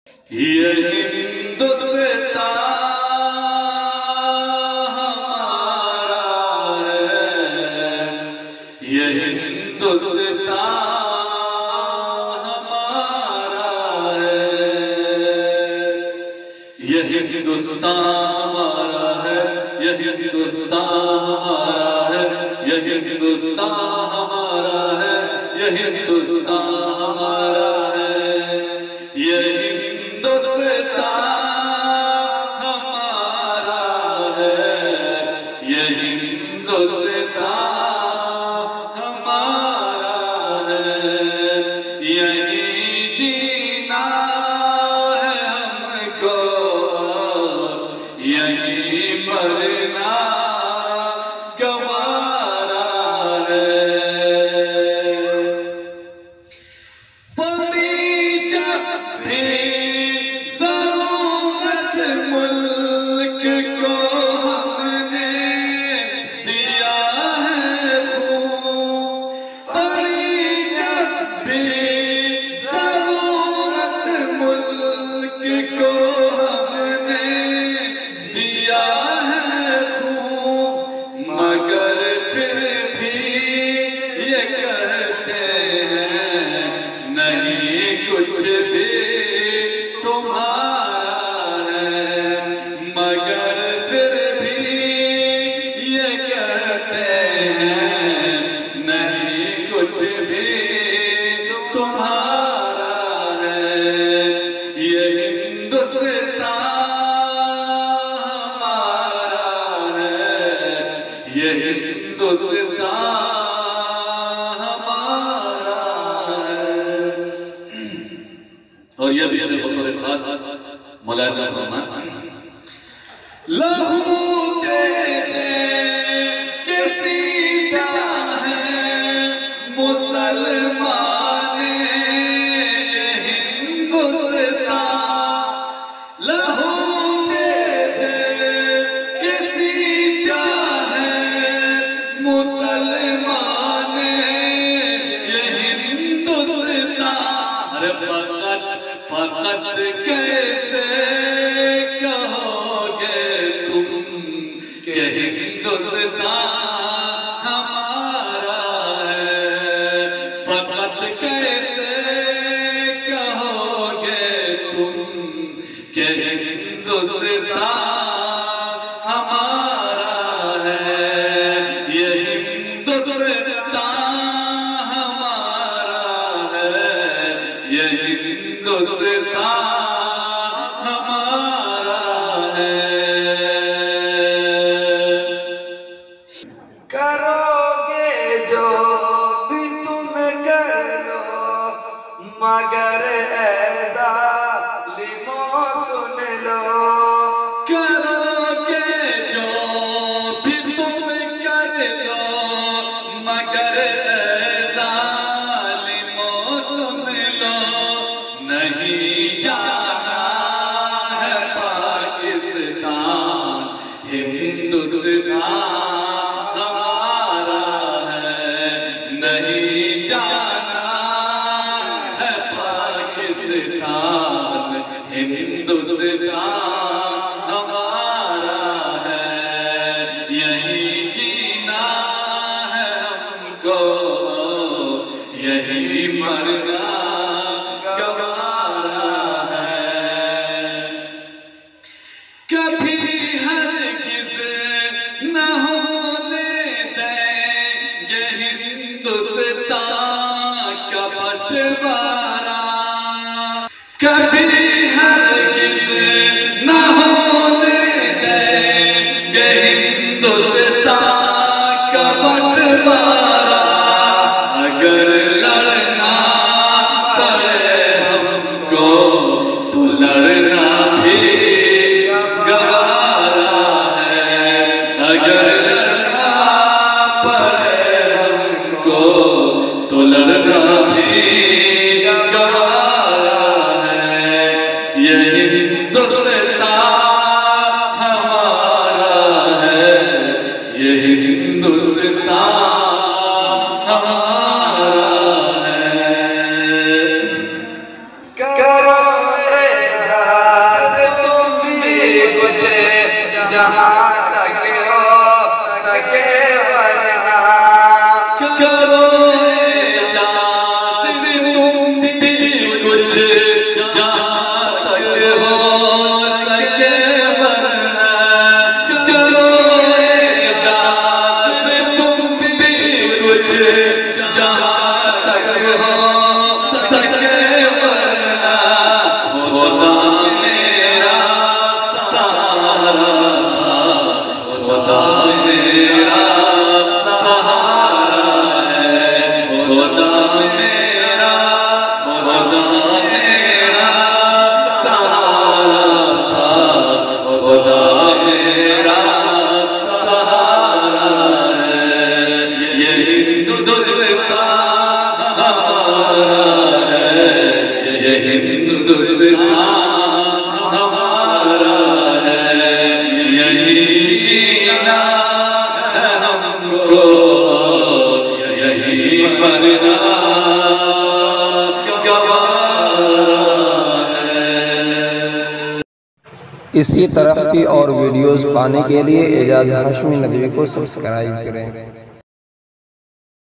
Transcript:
ये हिंदुस्तान हमारा है, ये हिंदुस्तान हमारा है, ये हिंदुस्तान हमारा है, ये हिंदुस्तान हमारा है, ये हिंदुस्तान हमारा है, ये हिंदुस्तान हमारा है, ये और यह विषय बतौर खास मुलाज़ा फरमाएं। लहू तेरे किसी चाहे मुसलमान हिंदुस्तान, लहू तेरे किसी चाहे मुसलमान ये हिंदुस्तान। अरे फकत कैसे कहोगे तुम कि हिंदुस्तान हमारा है, फकत कैसे कहोगे तुम कि हिंदुस्तान हमारा है, ये हिंदुस्तान हमारा है, ये हिंदुस्तान हमारा है। करोगे जो भी तुम कर लो, मगर ऐ ज़ालिमों सुन लो। करोगे जो भी तुम कर लो, मगर ऐ ज़ालिमों सुन लो। नहीं जाना है पाकिस्तान, हिंदुस्तान हमारा है, नहीं जाना है पाकिस्तान, हिंदुस्तान हमारा है, यही जीना है हमको, यही मरना गवारा है। कभी हरगिज़ न होने देंगे हिंदुस्तान का बंटवारा, कभी हरगिज़ न होने देंगे हिंदुस्तान का बंटवारा। अगर लड़ना पड़े हमको तो लड़ना भी गवारा है, अगर लड़ना पड़े हमको तो लड़ना भी गवारा है, ये हिंदुस्तान हमारा है, ये हिंदुस्तान हमारा है। करोगे इसी तरह की और वीडियोस पाने के लिए एजाज हाशमी नदवी को सब्सक्राइब करें।